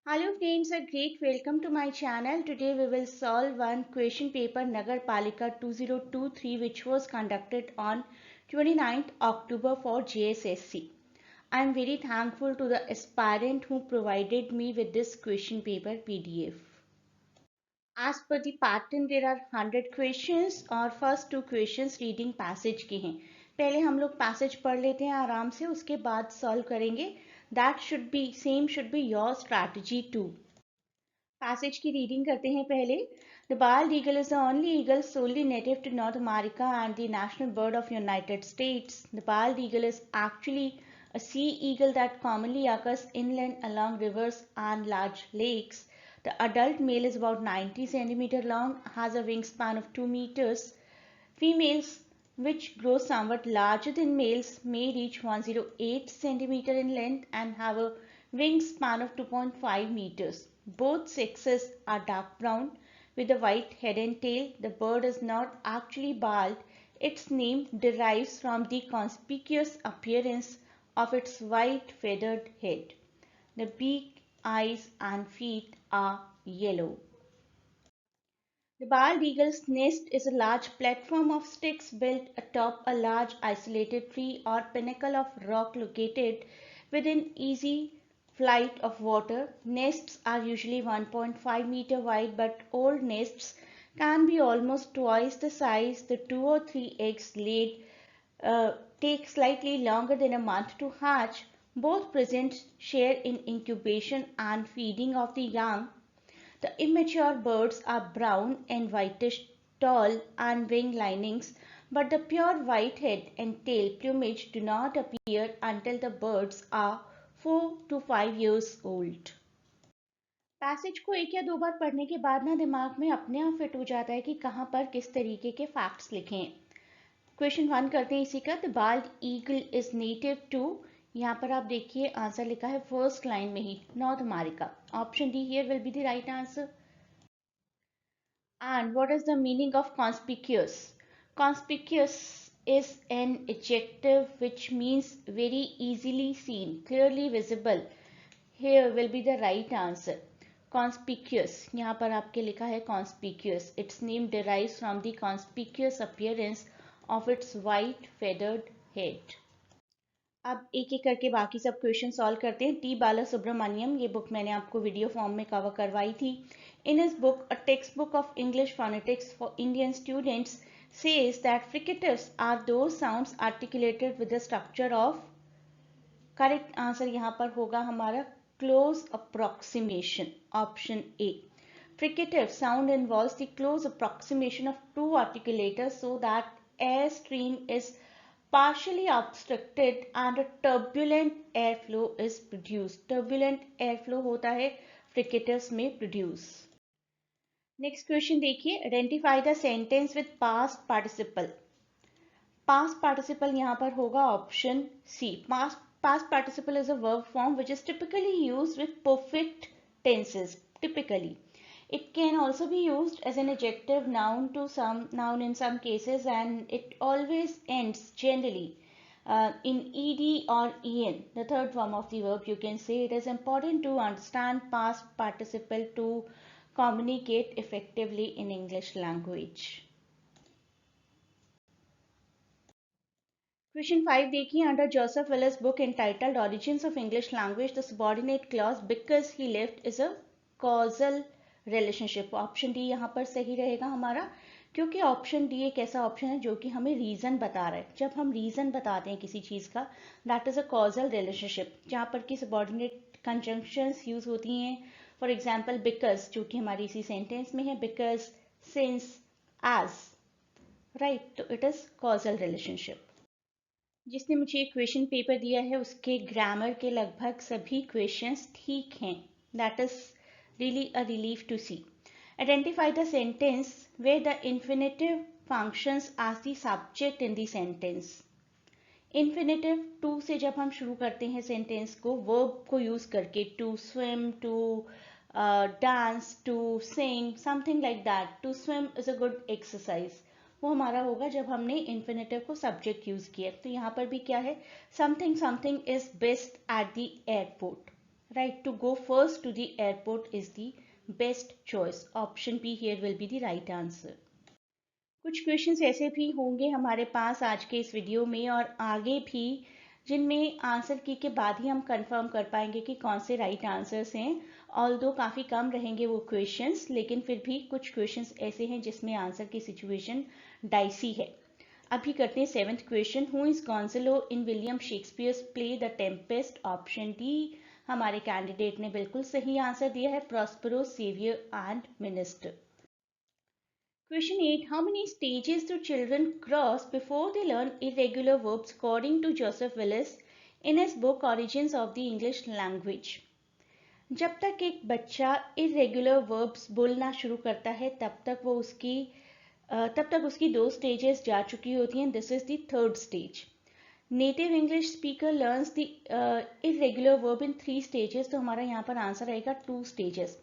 Hello friends, a great welcome to my channel. Today we will solve one question paper Nagar Palika 2023 which was conducted on 29th October for JSSC. I am very thankful to the aspirant who provided me with this question paper PDF. As per the pattern there are 100 questions और first two questions reading passage के हैं. पहले हम लोग passage पढ़ लेते हैं आराम से, उसके बाद solve करेंगे. That should be same should be your strategy too. Passage की रीडिंग करते हैं पहले. The bald eagle is the only eagle solely native to North America and the national bird of United States. The bald eagle is actually a sea eagle that commonly occurs inland along rivers and large lakes. The adult male is about 90 centimeter long, has a wingspan of 2 meters. Females, which grow somewhat larger than males, may reach 108 centimeter in length and have a wingspan of 2.5 meters. Both sexes are dark brown with a white head and tail. The bird is not actually bald. Its name derives from the conspicuous appearance of its white feathered head. The beak, eyes and feet are yellow. The bald eagle's nest is a large platform of sticks built atop a large isolated tree or pinnacle of rock located within easy flight of water. Nests are usually 1.5 meter wide, but old nests can be almost twice the size. The 2 or 3 eggs laid take slightly longer than a month to hatch. Both presents share in incubation and feeding of the young. The immature birds are brown and whitish, tall and wing linings, but the pure white head and tail plumage do not appear until the birds are 4 to 5 years old. Passage को एक या दो बार पढ़ने के बाद ना दिमाग में अपने आप फिट हो जाता है कि कहाँ पर किस तरीके के फैक्ट्स लिखे हैं. क्वेश्चन 1 करते हैं इसी का. The bald eagle is native to, यहाँ पर आप देखिए आंसर लिखा है फर्स्ट लाइन में ही, North America. Option D here will be the right answer. And what is the meaning of conspicuous? Conspicuous is an adjective which means very easily seen, clearly visible. Here will be the right answer. Conspicuous, यहाँ पर आपके लिखा है conspicuous. Its name derives from the conspicuous appearance of its white feathered head. अब एक एक करके बाकी सब क्वेश्चन सॉल्व करते हैं. टी बाला सुब्रमण्यम, ये बुक मैंने आपको वीडियो फॉर्म में कवर करवाई थी. In his book, A Textbook of English Phonetics for Indian Students, says that fricatives are those sounds articulated with the structure of. Correct answer यहाँ पर होगा हमारा close approximation, option A. Fricative sound involves the close approximation of two articulators so that air stream is partially obstructed and a turbulent airflow is produced. Turbulent airflow होता है fricatives में produce. Next question देखिए. Identify the sentence with past participle. Past participle यहाँ पर होगा option C. Past participle is a verb form which is typically used with perfect tenses. Typically, it can also be used as an adjective noun in some cases, and it always ends generally in ed or en, the third form of the verb you can say. It is important to understand past participle to communicate effectively in English language. Question 5 देखिए. Under Joseph Willis' book entitled Origins of English Language, the subordinate clause because he left is a causal relationship. Option D यहाँ पर सही रहेगा हमारा, क्योंकि option D एक ऐसा option है जो कि हमें रीजन बता रहा है. जब हम रीजन बताते हैं किसी चीज का, that is a causal relationship, जहाँ पर कि सबॉर्डिनेट कंजंक्शंस यूज होती हैं. फॉर एग्जाम्पल बिकॉज, जो कि हमारी इसी सेंटेंस में है, बिकॉज, सिंस, एज. राइट, तो इट इज कॉजल रिलेशनशिप. जिसने मुझे क्वेश्चन पेपर दिया है उसके ग्रामर के लगभग सभी क्वेश्चंस ठीक हैं. That is really a relief to see. Identify the sentence where the infinitive functions as the subject in the sentence. Infinitive to से जब हम शुरू करते हैं सेंटेंस को वर्ब को यूज करके, to swim, to dance, to sing, something like that. To swim is a good exercise, वो हमारा होगा जब हमने इन्फिनेटिव को सब्जेक्ट यूज किया. तो यहाँ पर भी क्या है, something something is best at the airport. Right, to go first to the airport is the best choice. Option B here will be the right answer. कुछ क्वेश्चंस ऐसे भी होंगे हमारे पास आज के इस वीडियो में और आगे भी, जिनमें आंसर की के बाद ही हम कंफर्म कर पाएंगे कि कौन से राइट आंसर्स हैं। ऑल्दो काफ़ी कम रहेंगे वो क्वेश्चंस, लेकिन फिर भी कुछ क्वेश्चंस ऐसे हैं जिसमें आंसर की सिचुएशन डाइसी है। अभी करते हैं 7th question. Who is Gonzalo in William Shakespeare's play the Tempest? Option D हमारे कैंडिडेट ने बिल्कुल सही आंसर दिया है, Prospero, saviour and minister. Question 8. How many stages do children cross before they learn irregular verbs according to Joseph Willis in his book Origins of the English Language? जब तक एक बच्चा irregular verbs बोलना शुरू करता है तब तक उसकी 2 स्टेजेस जा चुकी होती हैं. This is the 3rd stage. Native English speaker learns the irregular verb in 3 stages, तो हमारा यहाँ पर आंसर आएगा 2 stages.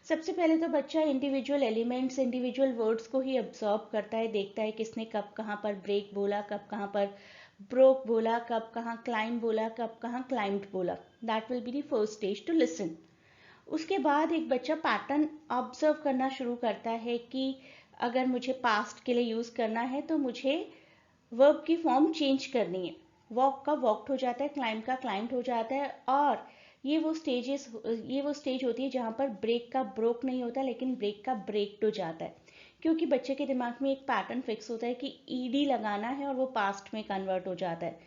सबसे पहले तो बच्चा इंडिविजुअल एलिमेंट्स, इंडिविजुअल वर्ड्स को ही अब्सॉर्ब करता है, देखता है किसने कब कहाँ पर ब्रेक बोला, कब कहाँ पर ब्रोक बोला, कब कहाँ क्लाइंब बोला, कब कहाँ क्लाइंब्ड बोला. That will be the first stage to listen. उसके बाद एक बच्चा पैटर्न ऑब्जर्व करना शुरू करता है कि अगर मुझे पास्ट के लिए यूज़ करना है तो मुझे वर्ब की फॉर्म चेंज करनी है. वॉक का वॉक्ड हो जाता है, क्लाइंब का क्लाइंब्ड हो जाता है. और ये वो स्टेज होती है जहाँ पर ब्रेक का ब्रोक नहीं होता, लेकिन ब्रेक का ब्रेक्ड हो जाता है, क्योंकि बच्चे के दिमाग में एक पैटर्न फिक्स होता है कि ईडी लगाना है और वो पास्ट में कन्वर्ट हो जाता है.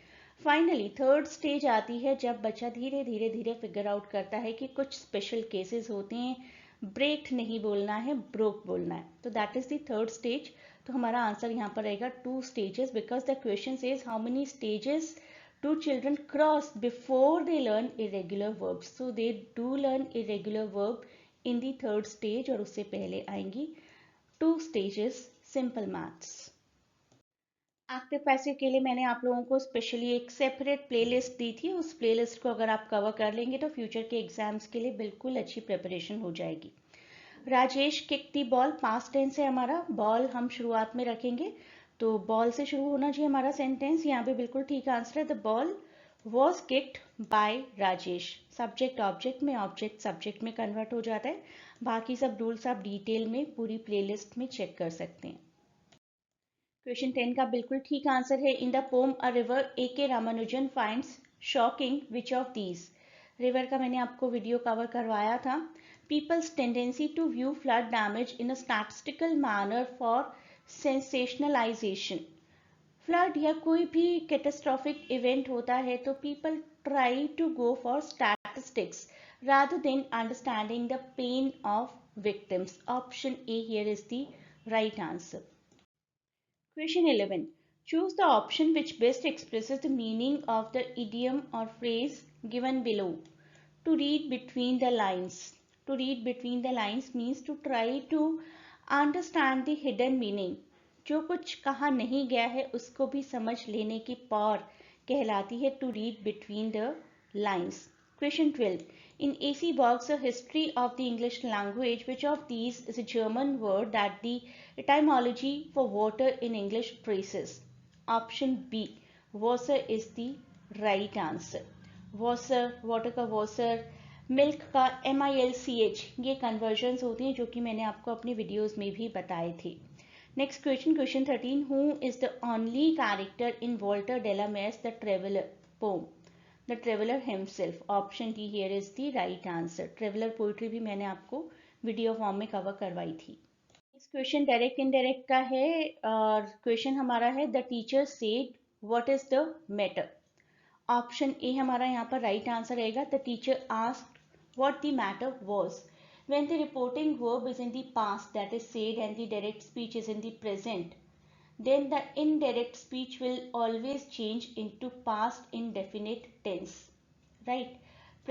फाइनली 3rd स्टेज आती है जब बच्चा धीरे धीरे धीरे फिगर आउट करता है कि कुछ स्पेशल केसेस होते हैं, ब्रेक नहीं बोलना है, ब्रोक बोलना है. तो that is the 3rd stage. तो हमारा आंसर यहाँ पर रहेगा 2 stages, because the question says how many stages do children cross before they learn irregular verbs? So they do learn irregular verb in the 3rd stage, और उससे पहले आएंगी 2 stages simple maths. Active passive के लिए मैंने आप लोगों को स्पेशली एक सेपरेट प्लेलिस्ट दी थी. उस प्लेलिस्ट को अगर आप कवर कर लेंगे तो फ्यूचर के एग्जाम्स के लिए बिल्कुल अच्छी प्रिपरेशन हो जाएगी. राजेश किक दी बॉल, पास्ट टेंस है हमारा. बॉल हम शुरुआत में रखेंगे, तो बॉल से शुरू होना चाहिए हमारा सेंटेंस. यहाँ पे बिल्कुल ठीक आंसर है. The ball was kicked bye Rajesh. Subject object में, ऑब्जेक्ट सब्जेक्ट में कन्वर्ट हो जाता है. बाकी सब रूल्स आप डिटेल में पूरी प्लेलिस्ट में चेक कर सकते हैं. क्वेश्चन 10 का बिल्कुल ठीक आंसर है. In the poem a river A.K. Ramanujan finds shocking which of these? River का मैंने आपको वीडियो कवर करवाया था. People's tendency to view flood damage in a statistical manner for sensationalisation. Flood या कोई भी कैटास्ट्रॉफिक इवेंट होता है तो people try to go for statistics rather than understanding the pain of victims. Option A here is the right answer. Question 11. Choose the option which best expresses the meaning of the idiom or phrase given below. To read between the lines. To read between the lines means to try to understand the hidden meaning. जो कुछ कहा नहीं गया है उसको भी समझ लेने की पावर कहलाती है to read between the lines. Question 12. In A.C. Boggs, A History of the English Language, which of these is a German word that the etymology for water in English traces? Option B. Wasser is the right answer. Wasser, water का wasser, milk का MILCH, ये conversions होती हैं जो कि मैंने आपको अपनी वीडियोस में भी बताए थे. Next question, question 13. Who is the only character in Walter Delamere's The Traveller poem? The Traveller himself. Option D here is the right answer. Traveller poetry भी मैंने आपको वीडियो फॉर्म में कवर करवाई थी. Next question डायरेक्ट इनडायरेक्ट का है और question हमारा है the teacher said what is the matter. Option A हमारा यहाँ पर राइट आंसर रहेगा. The teacher asked what the matter was. When the reporting verb is in the past, that is said, and the direct speech is in the present, then the indirect speech will always change into past indefinite tense. Right?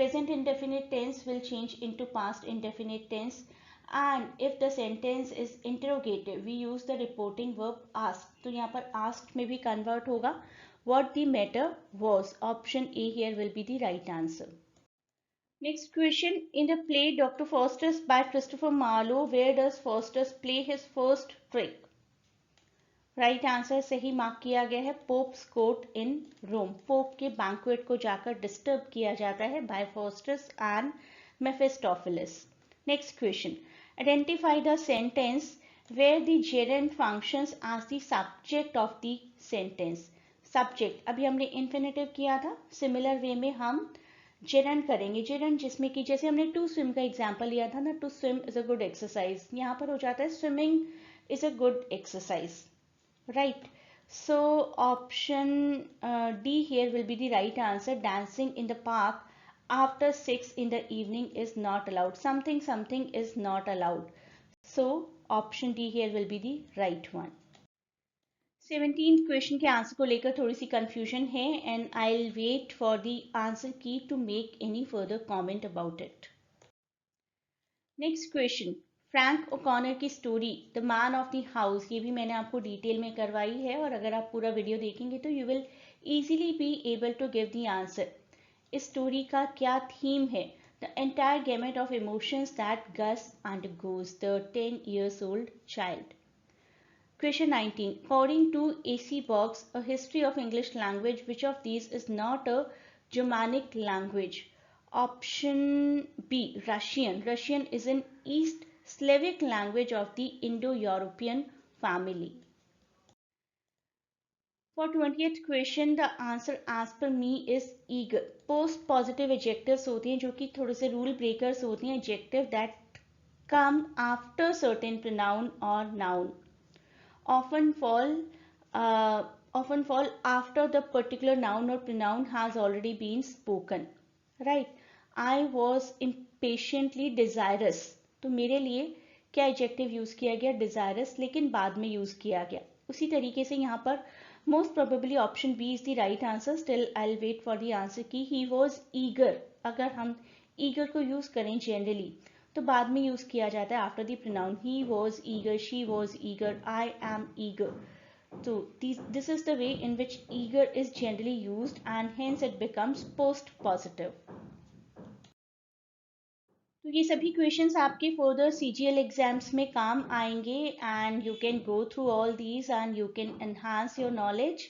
Present indefinite tense will change into past indefinite tense. And if the sentence is interrogative, we use the reporting verb ask. तो यहाँ पर asked में भी convert होगा. What the matter was. Option A here will be the right answer. Next question. In the play Dr. Faustus by Christopher Marlowe, where does Faustus play his first trick? Right answer सही mark किया गया है। Pope's court in Rome, pope के banquet को जाकर disturb किया जाता है by Faustus and Mephistopheles. Next question, identify the sentence where the gerund functions as the subject of the sentence. Subject अभी हमने इन्फिनेटिव किया था, सिमिलर वे में हम जेरेंड करेंगे। जेरेंड जिसमें कि जैसे हमने टू स्विम का एग्जाम्पल लिया था ना, to swim is a good exercise, यहाँ पर हो जाता है swimming is a good exercise. Right. So option D here will be the right answer. Dancing in the park after 6 in the evening is not allowed. Something is not allowed. So option D here will be the right one. 17th question के answer को लेकर थोड़ी सी confusion है and I will wait for the answer की to make any further comment about it. Next question, Frank O'Connor की story the man of the house, ये भी मैंने आपको डिटेल में करवाई है और अगर आप पूरा वीडियो देखेंगे तो you will easily be able to give the answer. इस स्टोरी का क्या थीम है? The entire gamut of emotions that Gus undergoes the 10 years old child. Question 19. According to A.C. Box, A History of English Language, which of these is not a Germanic language? Option B, Russian. Russian is an East Slavic language of the Indo-European family. For 20th question, the answer as per me is eager. Post positive adjectives होते हैं जो कि थोड़े से rule breakers होते हैं, adjective that come after certain pronoun or noun. Often fall after the particular noun or pronoun has already been spoken. Right. I was impatiently desirous. तो मेरे लिए क्या एडजेक्टिव यूज किया गया? डिजायरस, लेकिन बाद में यूज किया गया। उसी तरीके से यहाँ पर most probably option B is the right answer. Still I will wait for the answer key he was eager. अगर हम ईगर को यूज करें जनरली तो बाद में यूज किया जाता है after the pronoun. He was eager, she was eager, I am eager. So this is the way in which eager is generally used and hence it becomes post positive. तो ये सभी questions आपके further CGL exams में काम आएंगे and you can go through all these and you can enhance your knowledge.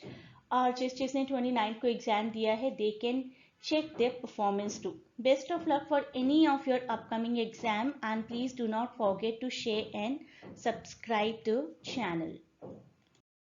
और जिसने 29 को एग्जाम दिया है they can check their performance too. Best of luck for any of your upcoming exam and please do not forget to share and subscribe the channel.